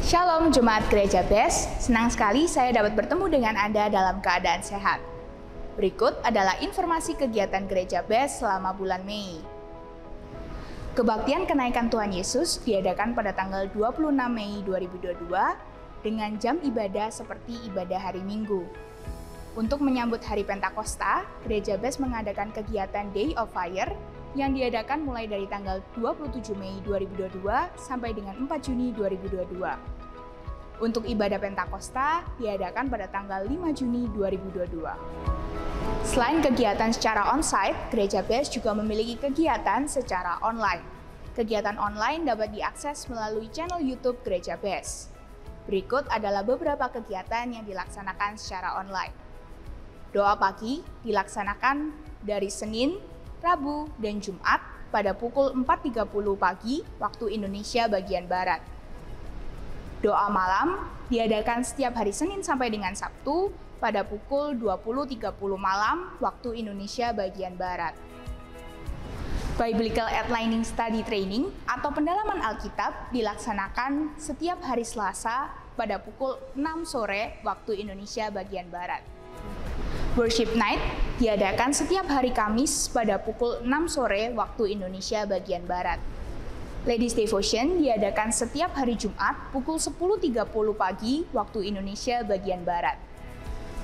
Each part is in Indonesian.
Shalom Jemaat Gereja BES, senang sekali saya dapat bertemu dengan Anda dalam keadaan sehat. Berikut adalah informasi kegiatan Gereja BES selama bulan Mei. Kebaktian kenaikan Tuhan Yesus diadakan pada tanggal 26 Mei 2022 dengan jam ibadah seperti ibadah hari Minggu. Untuk menyambut hari Pentakosta, Gereja BES mengadakan kegiatan Day of Fire yang diadakan mulai dari tanggal 27 Mei 2022 sampai dengan 4 Juni 2022. Untuk ibadah Pentakosta diadakan pada tanggal 5 Juni 2022. Selain kegiatan secara on-site, Gereja BES juga memiliki kegiatan secara online. Kegiatan online dapat diakses melalui channel YouTube Gereja BES. Berikut adalah beberapa kegiatan yang dilaksanakan secara online. Doa pagi dilaksanakan dari Senin, Rabu, dan Jumat pada pukul 4.30 pagi waktu Indonesia bagian Barat. Doa malam diadakan setiap hari Senin sampai dengan Sabtu pada pukul 20.30 malam waktu Indonesia bagian Barat. Biblical Outlining Study Training atau pendalaman Alkitab dilaksanakan setiap hari Selasa pada pukul 6 sore waktu Indonesia bagian Barat. Worship Night diadakan setiap hari Kamis pada pukul 6 sore waktu Indonesia bagian Barat. Ladies Devotion diadakan setiap hari Jumat pukul 10.30 pagi waktu Indonesia bagian Barat.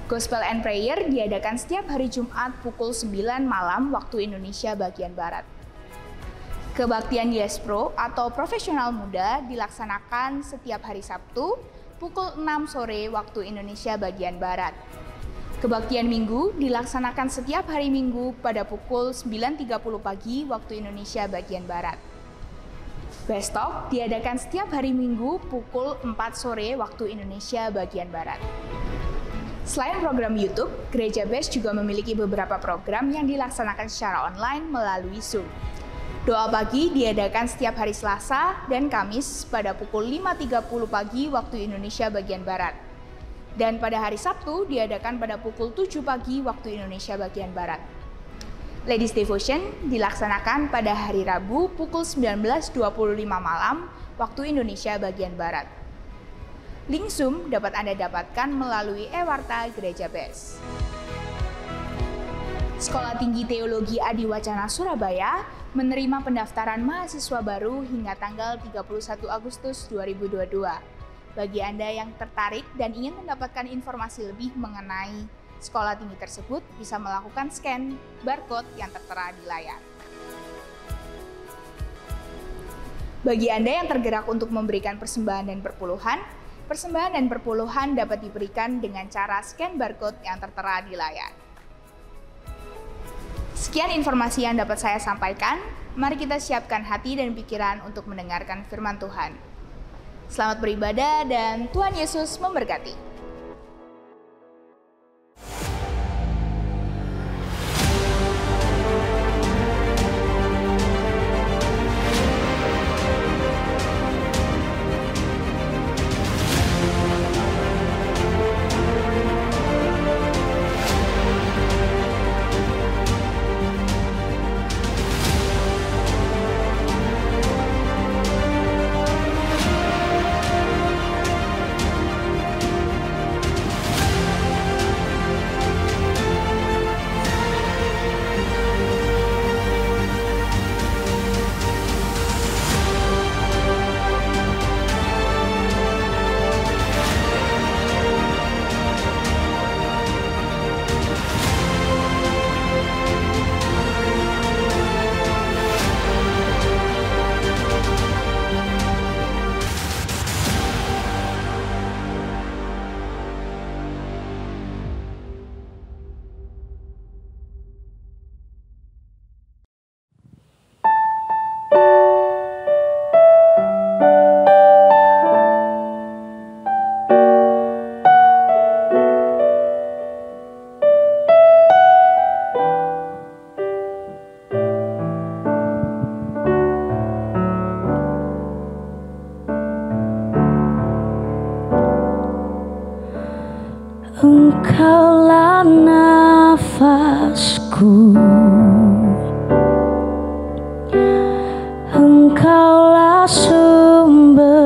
Gospel and Prayer diadakan setiap hari Jumat pukul 9 malam waktu Indonesia bagian Barat. Kebaktian Yes Pro atau Profesional Muda dilaksanakan setiap hari Sabtu pukul 6 sore waktu Indonesia bagian Barat. Kebaktian Minggu dilaksanakan setiap hari Minggu pada pukul 9.30 pagi waktu Indonesia bagian Barat. BES Talk diadakan setiap hari Minggu pukul 4 sore waktu Indonesia bagian Barat. Selain program YouTube, Gereja BES juga memiliki beberapa program yang dilaksanakan secara online melalui Zoom. Doa pagi diadakan setiap hari Selasa dan Kamis pada pukul 5.30 pagi waktu Indonesia bagian Barat. Dan pada hari Sabtu diadakan pada pukul 7 pagi waktu Indonesia bagian Barat. Ladies Devotion dilaksanakan pada hari Rabu pukul 19.25 malam waktu Indonesia bagian Barat. Link Zoom dapat Anda dapatkan melalui e-warta Gereja BES. Sekolah Tinggi Teologi Adiwacana Surabaya menerima pendaftaran mahasiswa baru hingga tanggal 31 Agustus 2022. Bagi Anda yang tertarik dan ingin mendapatkan informasi lebih mengenai sekolah tinggi tersebut, bisa melakukan scan barcode yang tertera di layar. Bagi Anda yang tergerak untuk memberikan persembahan dan perpuluhan dapat diberikan dengan cara scan barcode yang tertera di layar. Sekian informasi yang dapat saya sampaikan. Mari kita siapkan hati dan pikiran untuk mendengarkan firman Tuhan. Selamat beribadah dan Tuhan Yesus memberkati. Engkaulah nafasku, Engkaulah sumberku.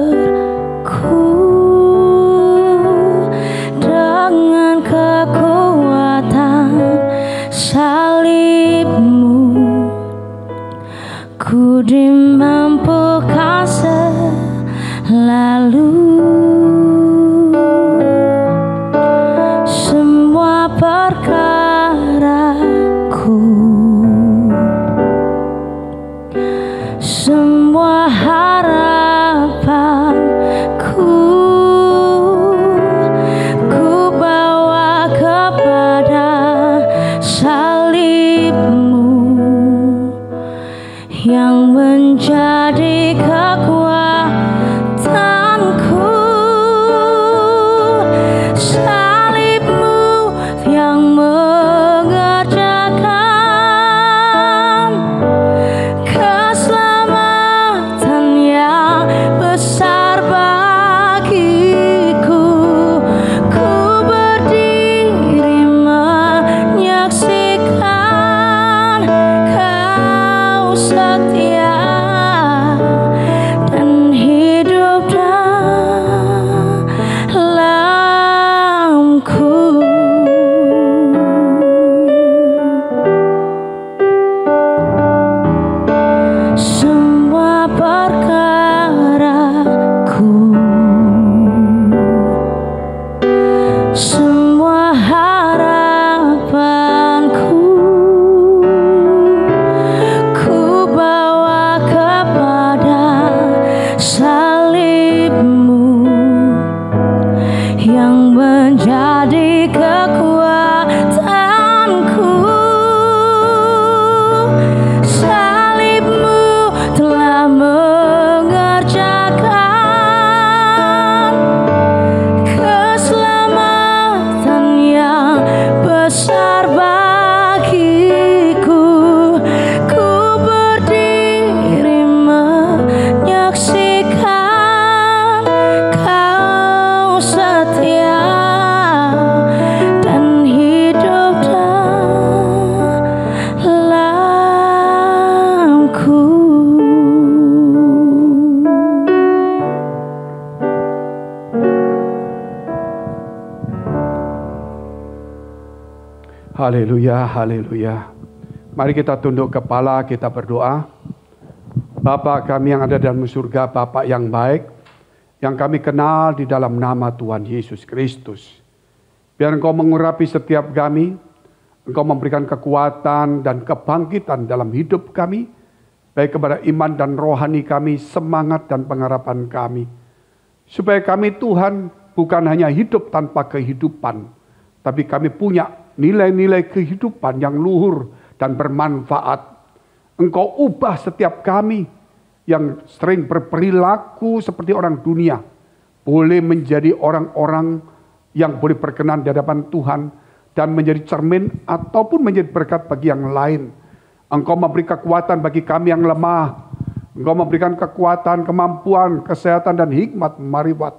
Haleluya, haleluya. Mari kita tunduk kepala, kita berdoa. Bapa kami yang ada dalam surga, Bapa yang baik, yang kami kenal di dalam nama Tuhan Yesus Kristus. Biar Engkau mengurapi setiap kami, Engkau memberikan kekuatan dan kebangkitan dalam hidup kami, baik kepada iman dan rohani kami, semangat dan pengharapan kami. Supaya kami Tuhan bukan hanya hidup tanpa kehidupan, tapi kami punya nilai-nilai kehidupan yang luhur dan bermanfaat. Engkau ubah setiap kami yang sering berperilaku seperti orang dunia, boleh menjadi orang-orang yang boleh berkenan di hadapan Tuhan dan menjadi cermin ataupun menjadi berkat bagi yang lain. Engkau memberi kekuatan bagi kami yang lemah. Engkau memberikan kekuatan, kemampuan, kesehatan dan hikmat marifat.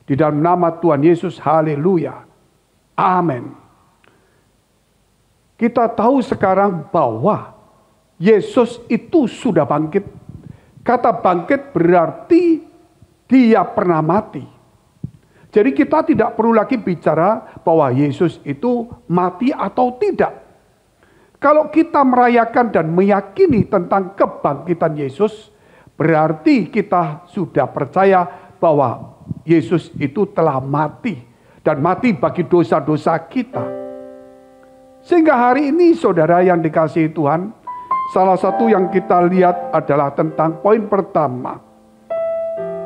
Di dalam nama Tuhan Yesus, haleluya. Amin. Kita tahu sekarang bahwa Yesus itu sudah bangkit. Kata bangkit berarti dia pernah mati. Jadi kita tidak perlu lagi bicara bahwa Yesus itu mati atau tidak. Kalau kita merayakan dan meyakini tentang kebangkitan Yesus, berarti kita sudah percaya bahwa Yesus itu telah mati. Dan mati bagi dosa-dosa kita. Sehingga hari ini saudara yang dikasihi Tuhan, salah satu yang kita lihat adalah tentang poin pertama.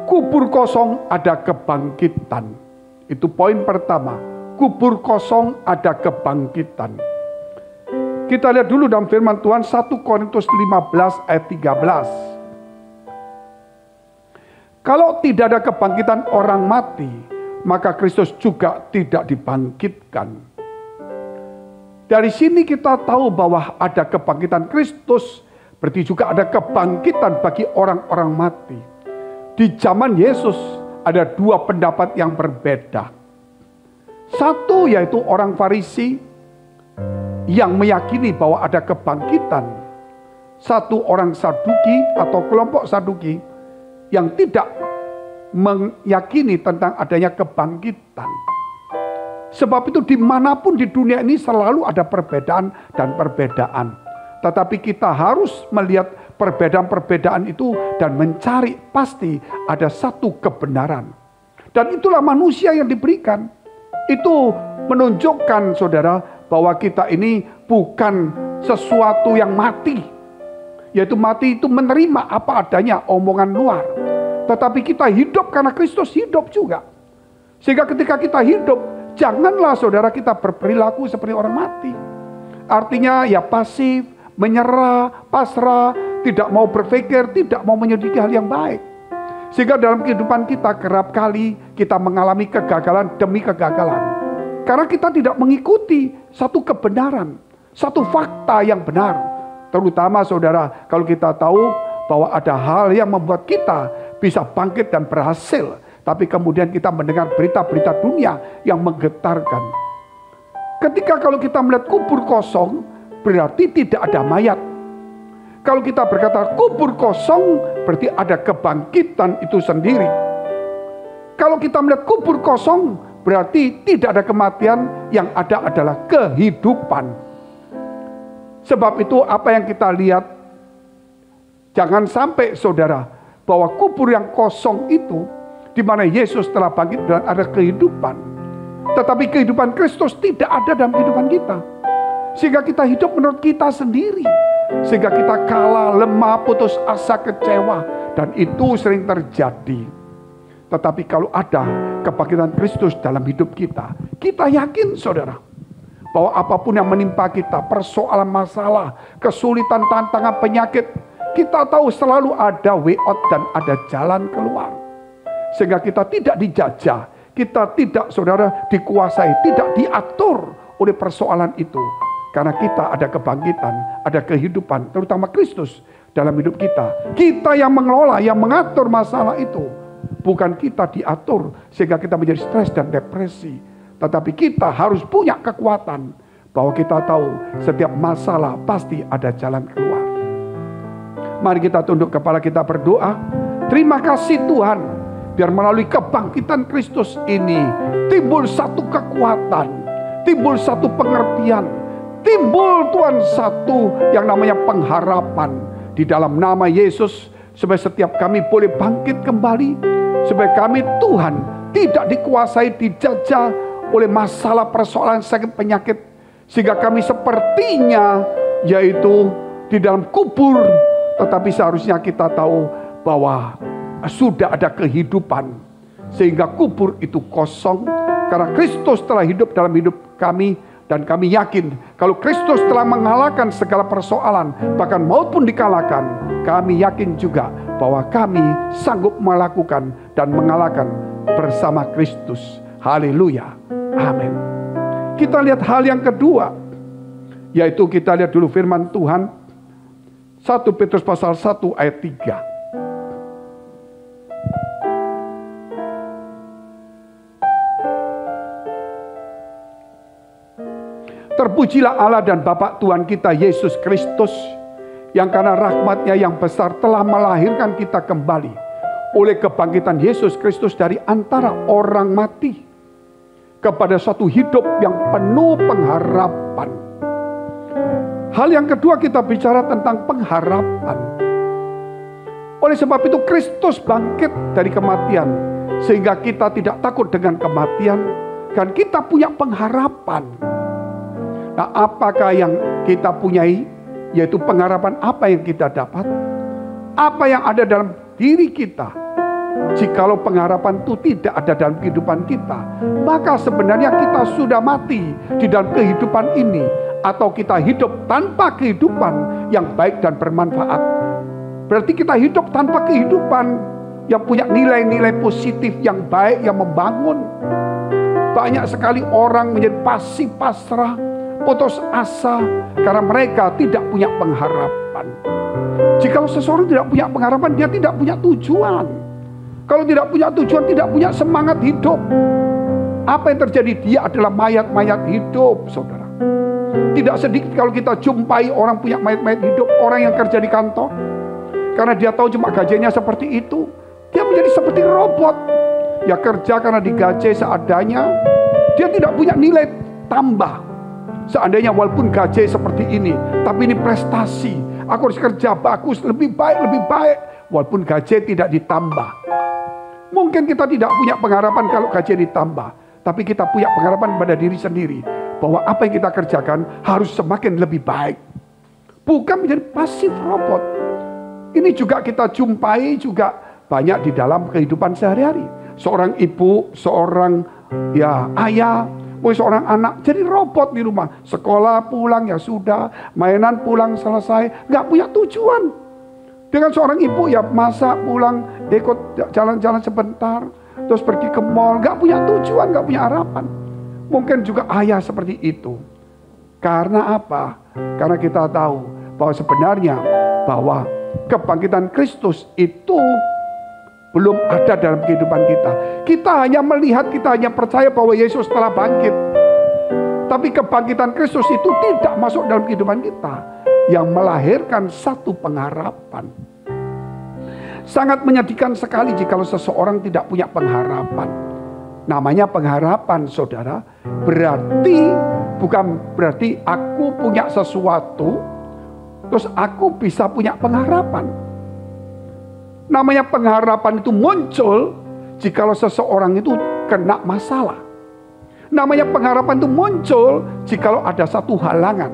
Kubur kosong ada kebangkitan. Itu poin pertama. Kubur kosong ada kebangkitan. Kita lihat dulu dalam firman Tuhan 1 Korintus 15 ayat 13. Kalau tidak ada kebangkitan orang mati, maka Kristus juga tidak dibangkitkan. Dari sini kita tahu bahwa ada kebangkitan Kristus, berarti juga ada kebangkitan bagi orang-orang mati. Di zaman Yesus ada dua pendapat yang berbeda. Satu yaitu orang Farisi yang meyakini bahwa ada kebangkitan. Satu orang Saduki atau kelompok Saduki yang tidak meyakini tentang adanya kebangkitan. Sebab itu dimanapun di dunia ini selalu ada perbedaan dan perbedaan. Tetapi kita harus melihat perbedaan-perbedaan itu dan mencari pasti ada satu kebenaran. Dan itulah manusia yang diberikan. Itu menunjukkan saudara bahwa kita ini bukan sesuatu yang mati. Yaitu mati itu menerima apa adanya omongan luar. Tetapi kita hidup karena Kristus hidup juga. Sehingga ketika kita hidup, janganlah saudara kita berperilaku seperti orang mati. Artinya ya pasif, menyerah, pasrah, tidak mau berpikir, tidak mau menyelidiki hal yang baik. Sehingga dalam kehidupan kita kerap kali kita mengalami kegagalan demi kegagalan. Karena kita tidak mengikuti satu kebenaran, satu fakta yang benar. Terutama saudara, kalau kita tahu bahwa ada hal yang membuat kita bisa bangkit dan berhasil. Tapi kemudian kita mendengar berita-berita dunia yang menggetarkan. Ketika kalau kita melihat kubur kosong, berarti tidak ada mayat. Kalau kita berkata kubur kosong, berarti ada kebangkitan itu sendiri. Kalau kita melihat kubur kosong, berarti tidak ada kematian, yang ada adalah kehidupan. Sebab itu apa yang kita lihat, jangan sampai saudara, bahwa kubur yang kosong itu, di mana Yesus telah bangkit dan ada kehidupan. Tetapi kehidupan Kristus tidak ada dalam kehidupan kita. Sehingga kita hidup menurut kita sendiri. Sehingga kita kalah, lemah, putus asa, kecewa. Dan itu sering terjadi. Tetapi kalau ada kebangkitan Kristus dalam hidup kita, kita yakin saudara, bahwa apapun yang menimpa kita, persoalan, masalah, kesulitan, tantangan, penyakit, kita tahu selalu ada way out dan ada jalan keluar. Sehingga kita tidak dijajah, kita tidak saudara dikuasai, tidak diatur oleh persoalan itu. Karena kita ada kebangkitan, ada kehidupan, terutama Kristus dalam hidup kita. Kita yang mengelola, yang mengatur masalah itu. Bukan kita diatur sehingga kita menjadi stres dan depresi. Tetapi kita harus punya kekuatan bahwa kita tahu setiap masalah pasti ada jalan keluar. Mari kita tunduk kepala, kita berdoa. Terima kasih Tuhan. Biar melalui kebangkitan Kristus ini timbul satu kekuatan, timbul satu pengertian, timbul Tuhan satu yang namanya pengharapan di dalam nama Yesus, supaya setiap kami boleh bangkit kembali, supaya kami Tuhan tidak dikuasai, dijajah oleh masalah, persoalan, sakit, penyakit, sehingga kami sepertinya yaitu di dalam kubur, tetapi seharusnya kita tahu bahwa sudah ada kehidupan, sehingga kubur itu kosong karena Kristus telah hidup dalam hidup kami. Dan kami yakin kalau Kristus telah mengalahkan segala persoalan, bahkan maut pun dikalahkan, kami yakin juga bahwa kami sanggup melakukan dan mengalahkan bersama Kristus. Haleluya. Amin. Kita lihat hal yang kedua, yaitu kita lihat dulu firman Tuhan 1 Petrus pasal 1 ayat 3. Terpujilah Allah dan Bapa Tuhan kita Yesus Kristus, yang karena rahmat-Nya yang besar telah melahirkan kita kembali oleh kebangkitan Yesus Kristus dari antara orang mati kepada suatu hidup yang penuh pengharapan. Hal yang kedua, kita bicara tentang pengharapan. Oleh sebab itu Kristus bangkit dari kematian, sehingga kita tidak takut dengan kematian, dan kita punya pengharapan. Nah, apakah yang kita punyai? Yaitu pengharapan apa yang kita dapat? Apa yang ada dalam diri kita? Jikalau pengharapan itu tidak ada dalam kehidupan kita, maka sebenarnya kita sudah mati di dalam kehidupan ini, atau kita hidup tanpa kehidupan yang baik dan bermanfaat. Berarti kita hidup tanpa kehidupan yang punya nilai-nilai positif yang baik, yang membangun. Banyak sekali orang menjadi pasif, pasrah, putus asa karena mereka tidak punya pengharapan. Jika seseorang tidak punya pengharapan, dia tidak punya tujuan. Kalau tidak punya tujuan, tidak punya semangat hidup. Apa yang terjadi? Dia adalah mayat-mayat hidup, saudara. Tidak sedikit kalau kita jumpai orang punya mayat-mayat hidup, orang yang kerja di kantor, karena dia tahu cuma gajinya seperti itu, dia menjadi seperti robot. Ya kerja karena digaji seadanya, dia tidak punya nilai tambah. Seandainya walaupun gaji seperti ini, tapi ini prestasi, aku harus kerja bagus, lebih baik, walaupun gaji tidak ditambah. Mungkin kita tidak punya pengharapan kalau gaji ditambah, tapi kita punya pengharapan pada diri sendiri, bahwa apa yang kita kerjakan harus semakin lebih baik. Bukan menjadi pasif robot. Ini juga kita jumpai juga banyak di dalam kehidupan sehari-hari. Seorang ibu, seorang ayah, seorang anak jadi robot di rumah. Sekolah pulang ya sudah, mainan pulang selesai, nggak punya tujuan. Dengan seorang ibu ya masak pulang, ikut jalan-jalan sebentar, terus pergi ke mall, nggak punya tujuan, nggak punya harapan. Mungkin juga ayah seperti itu. Karena apa? Karena kita tahu bahwa sebenarnya bahwa kebangkitan Kristus itu belum ada dalam kehidupan kita. Kita hanya melihat, kita hanya percaya bahwa Yesus telah bangkit. Tapi kebangkitan Kristus itu tidak masuk dalam kehidupan kita, yang melahirkan satu pengharapan. Sangat menyedihkan sekali jika seseorang tidak punya pengharapan. Namanya pengharapan, saudara, bukan berarti aku punya sesuatu, terus aku bisa punya pengharapan. Namanya pengharapan itu muncul jikalau seseorang itu kena masalah. Namanya pengharapan itu muncul jikalau ada satu halangan.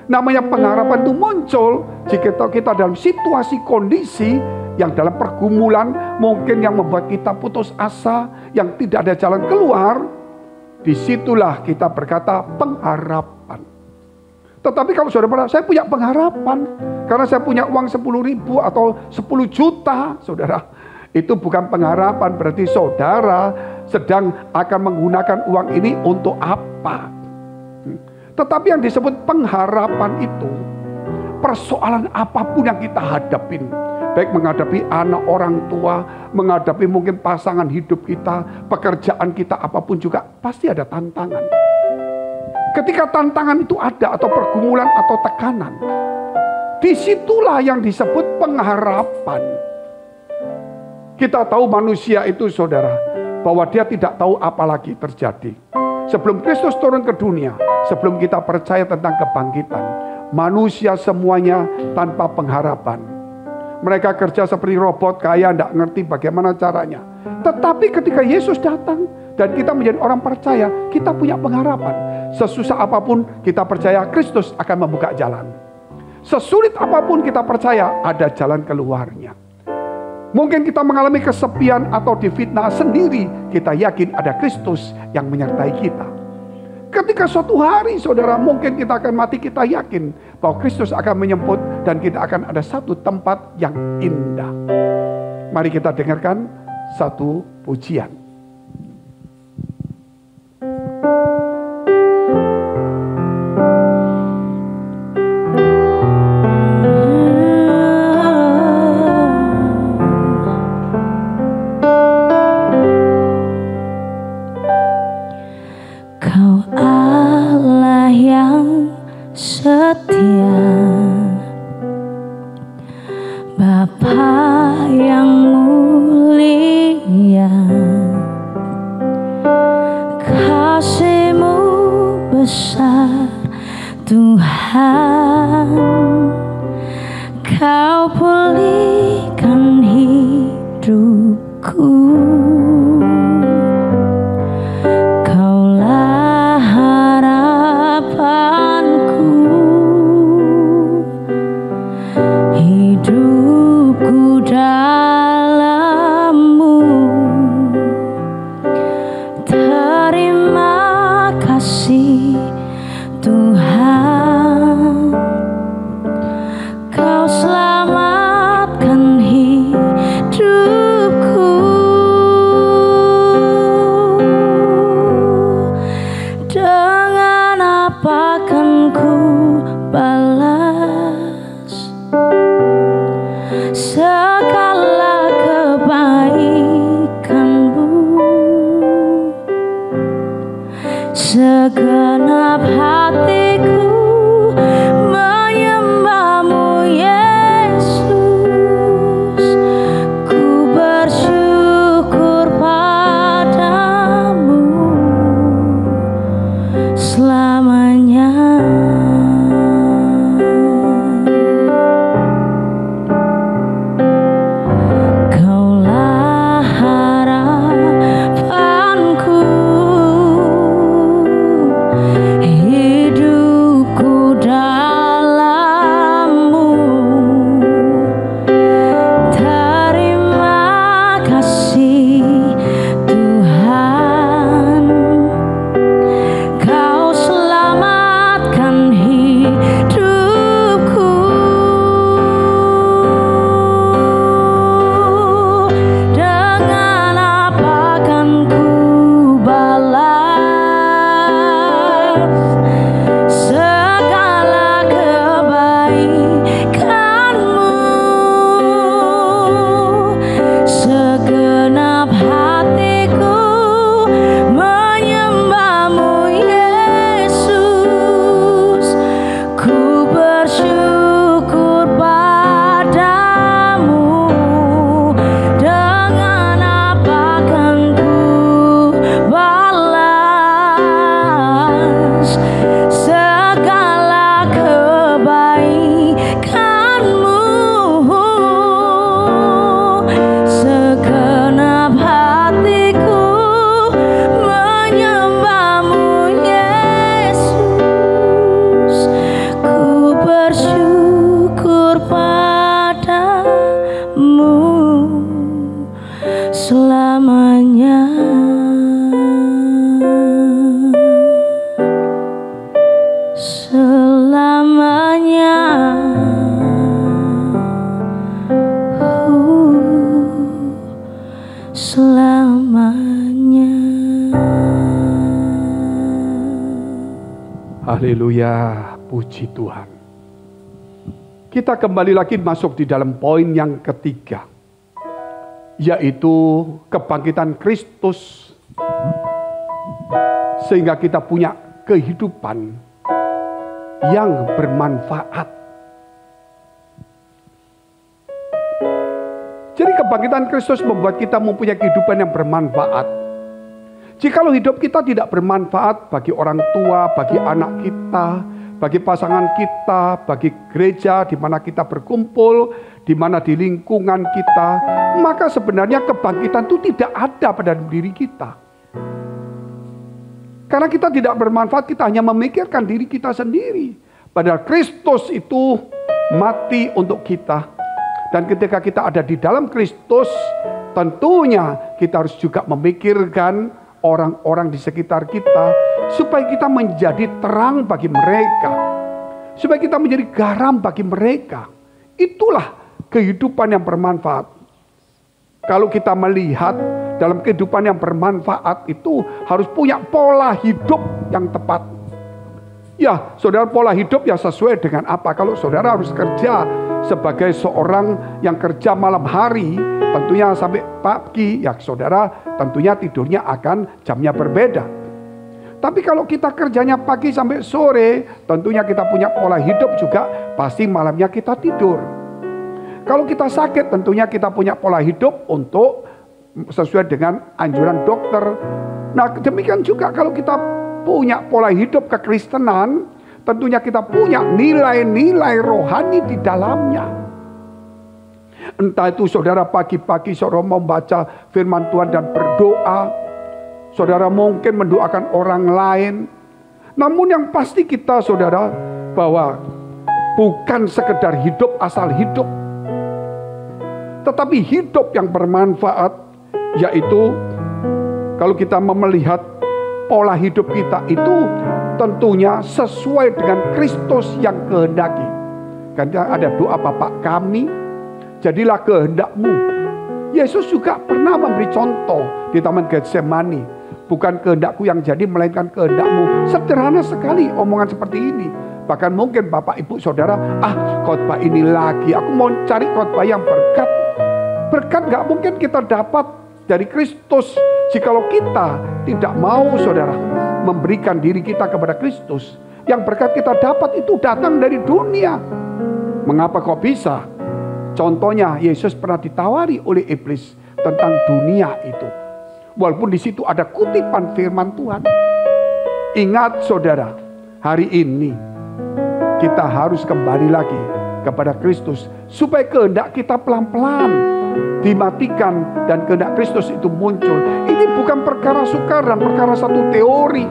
Namanya pengharapan itu muncul jika kita dalam situasi kondisi yang dalam pergumulan, mungkin yang membuat kita putus asa, yang tidak ada jalan keluar. Disitulah kita berkata pengharapan. Tetapi kalau saudara, saya punya pengharapan karena saya punya uang 10.000 atau 10 juta, saudara. Itu bukan pengharapan, berarti saudara sedang akan menggunakan uang ini untuk apa. Tetapi yang disebut pengharapan itu, persoalan apapun yang kita hadapin, baik menghadapi anak orang tua, menghadapi mungkin pasangan hidup kita, pekerjaan kita, apapun juga, pasti ada tantangan. Ketika tantangan itu ada, atau pergumulan atau tekanan, disitulah yang disebut pengharapan. Kita tahu manusia itu, saudara, bahwa dia tidak tahu apa lagi terjadi. Sebelum Kristus turun ke dunia, sebelum kita percaya tentang kebangkitan, manusia semuanya tanpa pengharapan. Mereka kerja seperti robot, kaya, tidak ngerti bagaimana caranya. Tetapi ketika Yesus datang dan kita menjadi orang percaya, kita punya pengharapan. Sesusah apapun kita percaya Kristus akan membuka jalan. Sesulit apapun kita percaya ada jalan keluarnya. Mungkin kita mengalami kesepian atau difitnah sendiri, kita yakin ada Kristus yang menyertai kita. Ketika suatu hari saudara mungkin kita akan mati, kita yakin bahwa Kristus akan menjemput dan kita akan ada satu tempat yang indah. Mari kita dengarkan satu pujian. Kau Allah yang setia, Bapa yang mulia, kasih-Mu besar Tuhan. Kau pulihkan hidupku, Kaulah harapanku, hidupku dalam-Mu. Terima kasih Tuhan, Kau selamatkan hidupku. Dengan apa kan ku balas segala kebaikan-Mu? Segenap hatiku menyembah-Mu Yesus, ku bersyukur padamu selamanya. Kaulah harapanku, hidupku dalam-Mu. Terima kasih Tuhan, Kau selamatkan hidupku. Dengan apa kan ku balas segala kebaikan-Mu? Segenap hatiku menyembah-Mu Yesus, ku bersyukur padamu. Dengan apa kan ku balas segala kebaikan-Mu? Segenap hatiku menyembah-Mu Yesus, ku bersyukur padamu selamanya. Selamanya. Selamanya. Haleluya, puji Tuhan. Kita kembali lagi masuk di dalam poin yang ketiga, yaitu kebangkitan Kristus, sehingga kita punya kehidupan yang bermanfaat. Jadi kebangkitan Kristus membuat kita mempunyai kehidupan yang bermanfaat. Jikalau hidup kita tidak bermanfaat bagi orang tua, bagi anak kita, bagi pasangan kita, bagi gereja di mana kita berkumpul, di mana di lingkungan kita, maka sebenarnya kebangkitan itu tidak ada pada diri kita. Karena kita tidak bermanfaat, kita hanya memikirkan diri kita sendiri. Padahal Kristus itu mati untuk kita. Dan ketika kita ada di dalam Kristus, tentunya kita harus juga memikirkan orang-orang di sekitar kita, supaya kita menjadi terang bagi mereka, supaya kita menjadi garam bagi mereka. Itulah kehidupan yang bermanfaat. Kalau kita melihat dalam kehidupan yang bermanfaat itu harus punya pola hidup yang tepat. Ya, saudara, pola hidup ya sesuai dengan apa? Kalau saudara harus kerja sebagai seorang yang kerja malam hari, tentunya sampai pagi, ya saudara tentunya tidurnya akan jamnya berbeda. Tapi kalau kita kerjanya pagi sampai sore, tentunya kita punya pola hidup juga, pasti malamnya kita tidur. Kalau kita sakit, tentunya kita punya pola hidup untuk sesuai dengan anjuran dokter. Nah, demikian juga kalau kita punya pola hidup kekristenan, tentunya kita punya nilai-nilai rohani di dalamnya. Entah itu saudara pagi-pagi saudara membaca firman Tuhan dan berdoa, saudara mungkin mendoakan orang lain. Namun yang pasti kita saudara, bahwa bukan sekedar hidup asal hidup, tetapi hidup yang bermanfaat, yaitu kalau kita melihat pola hidup kita itu tentunya sesuai dengan Kristus yang kehendaki. Karena ada doa Bapa kami, jadilah kehendak-Mu. Yesus juga pernah memberi contoh di Taman Getsemani. Bukan kehendakku yang jadi, melainkan kehendak-Mu. Sederhana sekali omongan seperti ini. Bahkan mungkin Bapak Ibu Saudara, khotbah ini lagi, aku mau cari khotbah yang berkat. Berkat gak mungkin kita dapat dari Kristus jikalau kita tidak mau saudara memberikan diri kita kepada Kristus. Yang berkat kita dapat itu datang dari dunia. Mengapa kok bisa? Contohnya Yesus pernah ditawari oleh iblis tentang dunia itu. Walaupun di situ ada kutipan firman Tuhan. Ingat saudara, hari ini kita harus kembali lagi kepada Kristus supaya kehendak kita pelan-pelan dimatikan dan kehendak Kristus itu muncul. Ini bukan perkara sukar dan perkara satu teori.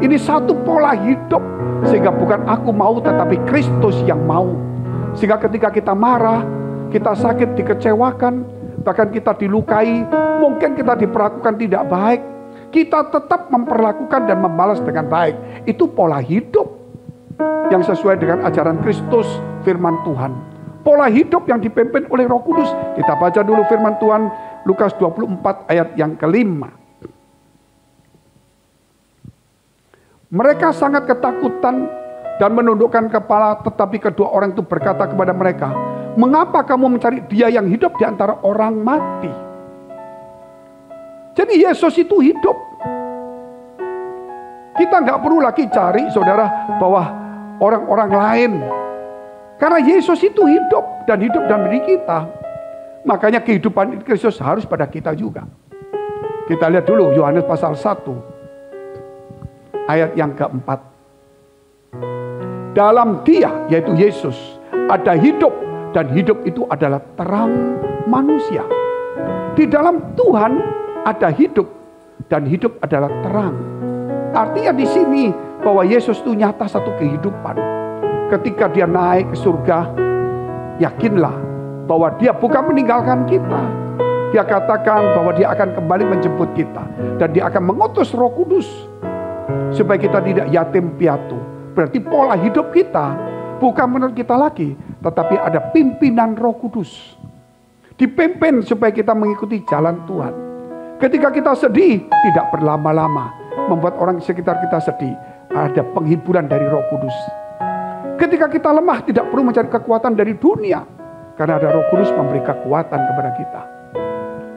Ini satu pola hidup. Sehingga bukan aku mau, tetapi Kristus yang mau. Sehingga ketika kita marah, kita sakit, dikecewakan, bahkan kita dilukai, mungkin kita diperlakukan tidak baik, kita tetap memperlakukan dan membalas dengan baik. Itu pola hidup yang sesuai dengan ajaran Kristus, firman Tuhan. Pola hidup yang dipimpin oleh Roh Kudus. Kita baca dulu firman Tuhan Lukas 24 ayat yang kelima. Mereka sangat ketakutan dan menundukkan kepala, tetapi kedua orang itu berkata kepada mereka, "Mengapa kamu mencari Dia yang hidup di antara orang mati?" Jadi Yesus itu hidup. Kita nggak perlu lagi cari saudara bahwa orang-orang lain. Karena Yesus itu hidup dan hidup dalam diri kita. Makanya kehidupan Kristus harus pada kita juga. Kita lihat dulu Yohanes pasal 1 ayat yang keempat. Dalam Dia, yaitu Yesus, ada hidup, dan hidup itu adalah terang manusia. Di dalam Tuhan ada hidup, dan hidup adalah terang. Artinya di sini bahwa Yesus itu nyata satu kehidupan. Ketika Dia naik ke surga, yakinlah bahwa Dia bukan meninggalkan kita. Dia katakan bahwa Dia akan kembali menjemput kita. Dan Dia akan mengutus Roh Kudus supaya kita tidak yatim piatu. Berarti pola hidup kita bukan menurut kita lagi, tetapi ada pimpinan Roh Kudus. Dipimpin supaya kita mengikuti jalan Tuhan. Ketika kita sedih, tidak berlama-lama membuat orang sekitar kita sedih. Ada penghiburan dari Roh Kudus. Ketika kita lemah, tidak perlu mencari kekuatan dari dunia, karena ada Roh Kudus memberi kekuatan kepada kita.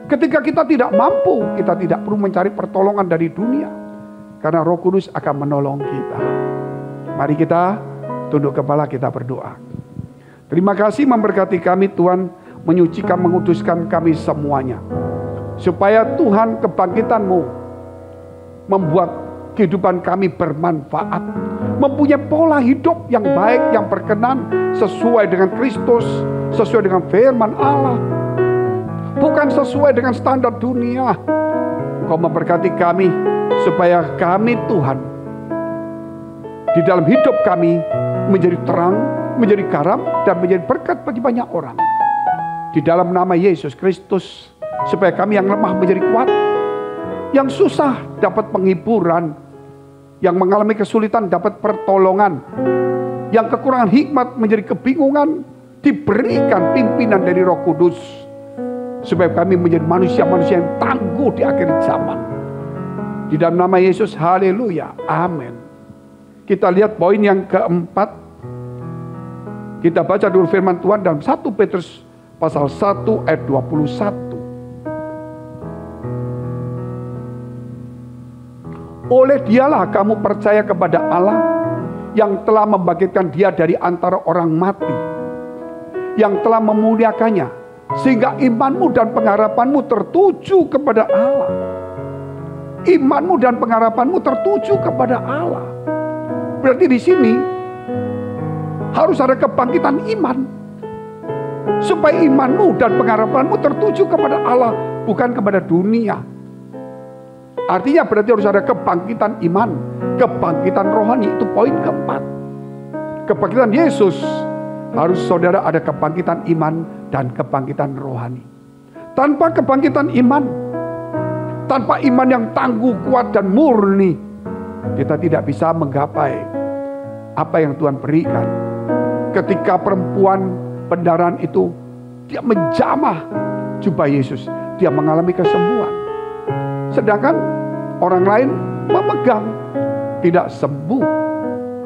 Ketika kita tidak mampu, kita tidak perlu mencari pertolongan dari dunia, karena Roh Kudus akan menolong kita. Mari kita tunduk kepala, kita berdoa. Terima kasih memberkati kami Tuhan, menyucikan, menguduskan kami semuanya. Supaya Tuhan kebangkitan-Mu membuat kehidupan kami bermanfaat, mempunyai pola hidup yang baik, yang berkenan, sesuai dengan Kristus, sesuai dengan firman Allah, bukan sesuai dengan standar dunia. Engkau memberkati kami, supaya kami Tuhan, di dalam hidup kami menjadi terang, menjadi garam, dan menjadi berkat bagi banyak orang. Di dalam nama Yesus Kristus, supaya kami yang lemah menjadi kuat, yang susah dapat penghiburan, yang mengalami kesulitan dapat pertolongan, yang kekurangan hikmat menjadi kebingungan, diberikan pimpinan dari Roh Kudus, supaya kami menjadi manusia-manusia yang tangguh di akhir zaman. Di dalam nama Yesus, haleluya, amin. Kita lihat poin yang keempat. Kita baca dulu firman Tuhan dalam 1 Petrus pasal 1 ayat 21. Oleh dialah kamu percaya kepada Allah yang telah membangkitkan dia dari antara orang mati, yang telah memuliakannya, sehingga imanmu dan pengharapanmu tertuju kepada Allah. Imanmu dan pengharapanmu tertuju kepada Allah. Berarti di sini harus ada kebangkitan iman, supaya imanmu dan pengharapanmu tertuju kepada Allah, bukan kepada dunia. Artinya berarti harus ada kebangkitan iman, kebangkitan rohani. Itu poin keempat. Kebangkitan Yesus, harus saudara ada kebangkitan iman dan kebangkitan rohani. Tanpa kebangkitan iman, tanpa iman yang tangguh, kuat, dan murni, kita tidak bisa menggapai apa yang Tuhan berikan. Ketika perempuan pendaraan itu, dia menjamah jubah Yesus, dia mengalami kesembuhan. Sedangkan orang lain memegang, tidak sembuh.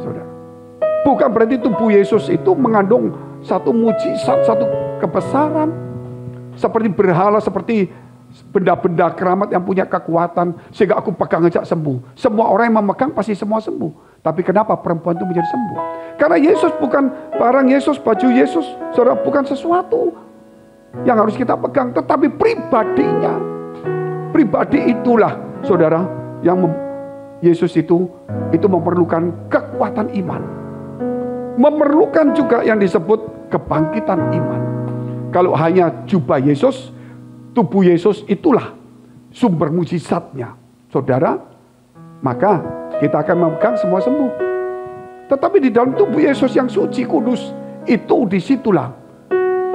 Saudara, bukan berarti tubuh Yesus itu mengandung satu mujizat, satu kebesaran, seperti berhala, seperti benda-benda keramat yang punya kekuatan sehingga aku pegang aja sembuh. Semua orang yang memegang pasti semua sembuh. Tapi kenapa perempuan itu menjadi sembuh? Karena Yesus bukan barang Yesus, baju Yesus, saudara, bukan sesuatu yang harus kita pegang, tetapi pribadinya. Pribadi itulah, saudara, yang Yesus itu memerlukan kekuatan iman, memerlukan juga yang disebut kebangkitan iman. Kalau hanya jubah Yesus, tubuh Yesus itulah sumber mujizatnya, saudara, maka kita akan memegang semua sembuh. Tetapi di dalam tubuh Yesus yang suci kudus, itu disitulah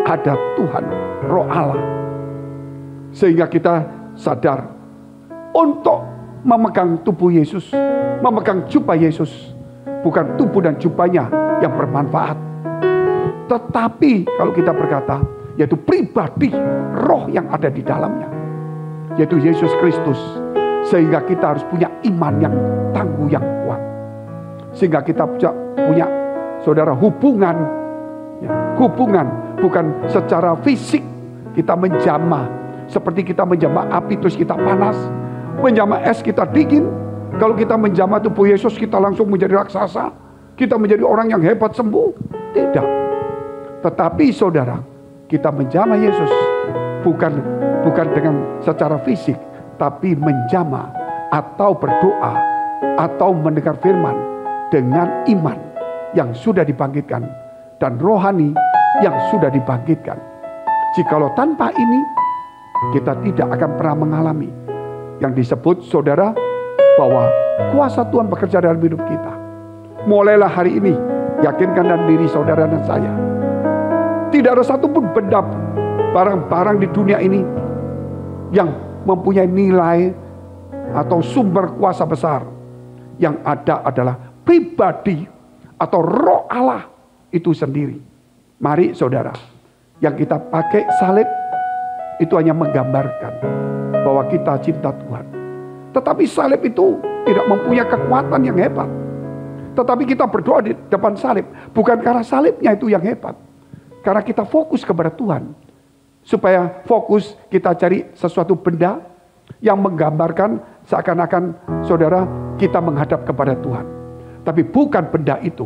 ada Tuhan, Roh Allah, sehingga kita sadar untuk memegang tubuh Yesus, memegang jubah Yesus, bukan tubuh dan jubahnya yang bermanfaat, tetapi kalau kita berkata, yaitu pribadi roh yang ada di dalamnya, yaitu Yesus Kristus. Sehingga kita harus punya iman yang tangguh, yang kuat, sehingga kita punya, saudara, hubungan, ya, hubungan bukan secara fisik. Kita menjamah seperti kita menjamah api terus kita panas, menjamah es kita dingin. Kalau kita menjamah tubuh Yesus, kita langsung menjadi raksasa, kita menjadi orang yang hebat sembuh. Tidak. Tetapi saudara, kita menjamah Yesus bukan dengan secara fisik, tapi menjamah atau berdoa atau mendengar firman dengan iman yang sudah dibangkitkan dan rohani yang sudah dibangkitkan. Jikalau tanpa ini, kita tidak akan pernah mengalami yang disebut, saudara, bahwa kuasa Tuhan bekerja dalam hidup kita. Mulailah hari ini, yakinkan dalam diri saudara dan saya, tidak ada satupun benda, barang-barang di dunia ini yang mempunyai nilai atau sumber kuasa besar. Yang ada adalah pribadi atau roh Allah itu sendiri. Mari saudara, yang kita pakai salib itu hanya menggambarkan bahwa kita cinta Tuhan. Tetapi salib itu tidak mempunyai kekuatan yang hebat. Tetapi kita berdoa di depan salib, bukan karena salibnya itu yang hebat, karena kita fokus kepada Tuhan. Supaya fokus kita cari sesuatu benda yang menggambarkan seakan-akan, saudara, kita menghadap kepada Tuhan. Tapi bukan benda itu,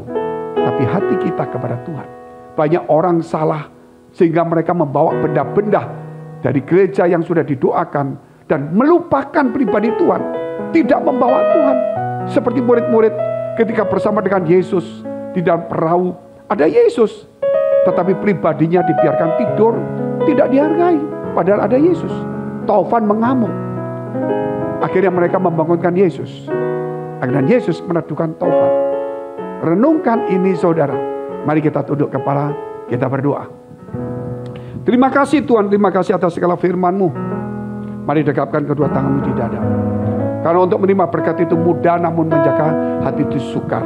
tapi hati kita kepada Tuhan. Banyak orang salah sehingga mereka membawa benda-benda dari gereja yang sudah didoakan dan melupakan pribadi Tuhan. tidak membawa Tuhan. Seperti murid-murid ketika bersama dengan Yesus di dalam perahu, ada Yesus, tetapi pribadinya dibiarkan tidur, tidak dihargai, padahal ada Yesus. Taufan mengamuk. Akhirnya mereka membangunkan Yesus. Akhirnya Yesus meneduhkan taufan. Renungkan ini saudara. Mari kita tunduk kepala, kita berdoa. Terima kasih Tuhan, terima kasih atas segala firman-Mu. Mari dekapkan kedua tanganmu di dada. Karena untuk menerima berkat itu mudah, namun menjaga hati itu sukar.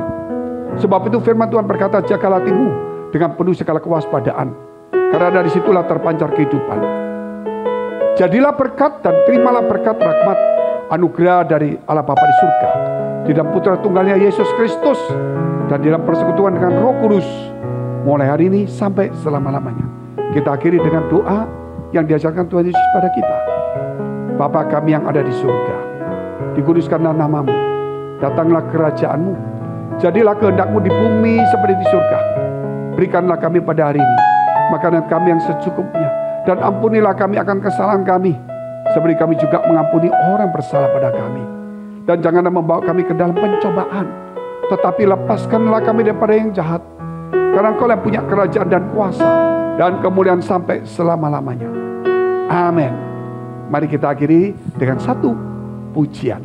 Sebab itu firman Tuhan berkata, jagalah hatimu dengan penuh segala kewaspadaan. Karena dari situlah terpancar kehidupan. Jadilah berkat dan terimalah berkat rahmat anugerah dari Allah Bapa di surga, di dalam Putra Tunggalnya Yesus Kristus, dan di dalam persekutuan dengan Roh Kudus, mulai hari ini sampai selama-lamanya. Kita akhiri dengan doa yang diajarkan Tuhan Yesus pada kita. Bapa kami yang ada di surga, dikuduskanlah namamu, datanglah kerajaan-Mu, jadilah kehendak-Mu di bumi seperti di surga. Berikanlah kami pada hari ini makanan kami yang secukupnya, dan ampunilah kami akan kesalahan kami, seperti kami juga mengampuni orang bersalah pada kami. Dan janganlah membawa kami ke dalam pencobaan, tetapi lepaskanlah kami daripada yang jahat. Karena Engkau yang punya kerajaan dan kuasa dan kemuliaan sampai selama-lamanya. Amin. Mari kita akhiri dengan satu pujian.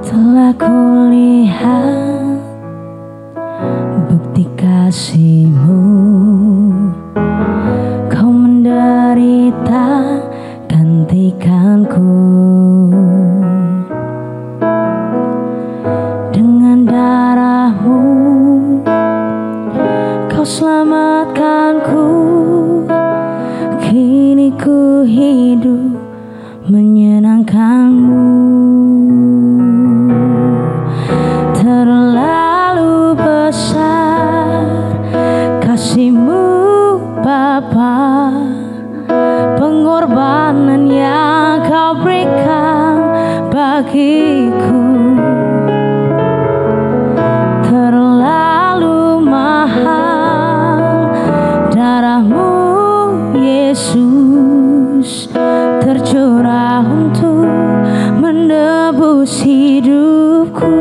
Telah kulihat bukti kasih-Mu, Kau menderita gantikanku. Dengan darah-Mu Kau selamatkanku. Kini ku hidup menyenangkan-Mu. Terlalu besar kasih-Mu Bapa, pengorbanan yang Kau berikan bagiku. Terlalu mahal darah-Mu Yesus, tercurah untuk menebus hidupku.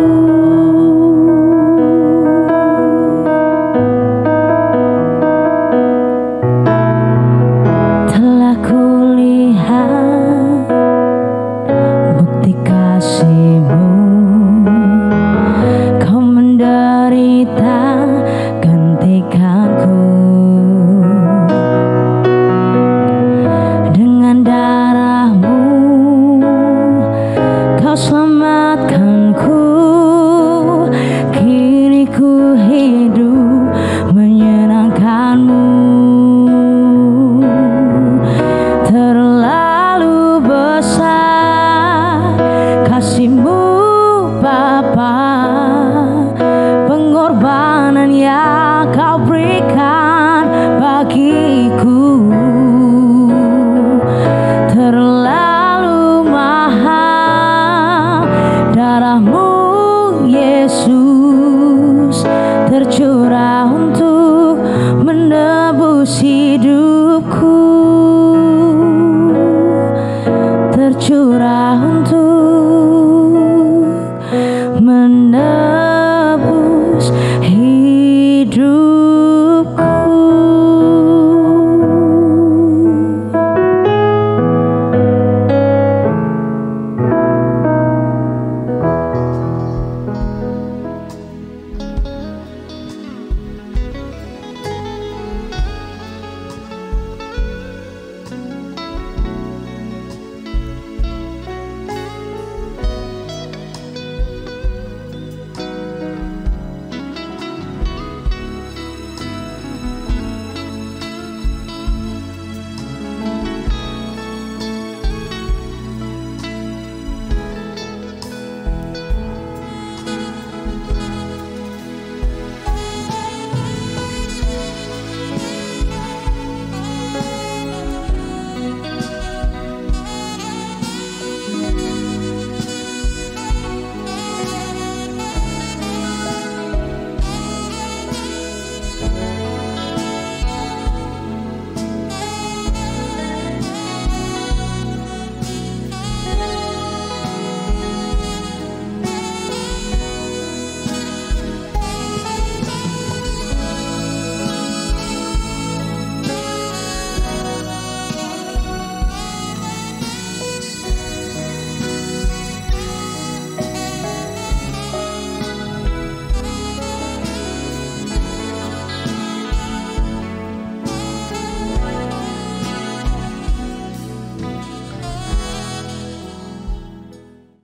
Telah kulihat bukti kasih-Mu, Kau menderita gantikanku. Dengan darah-Mu Kau selamatkanku. Kini ku hidup menyenangkan-Mu. Terlalu besar kasih-Mu Bapa, pengorbanan yang Kau berikan bagiku. Terlalu mahal darah-Mu Yesus, tercurah untuk menebus hidupku. Tercurah untuk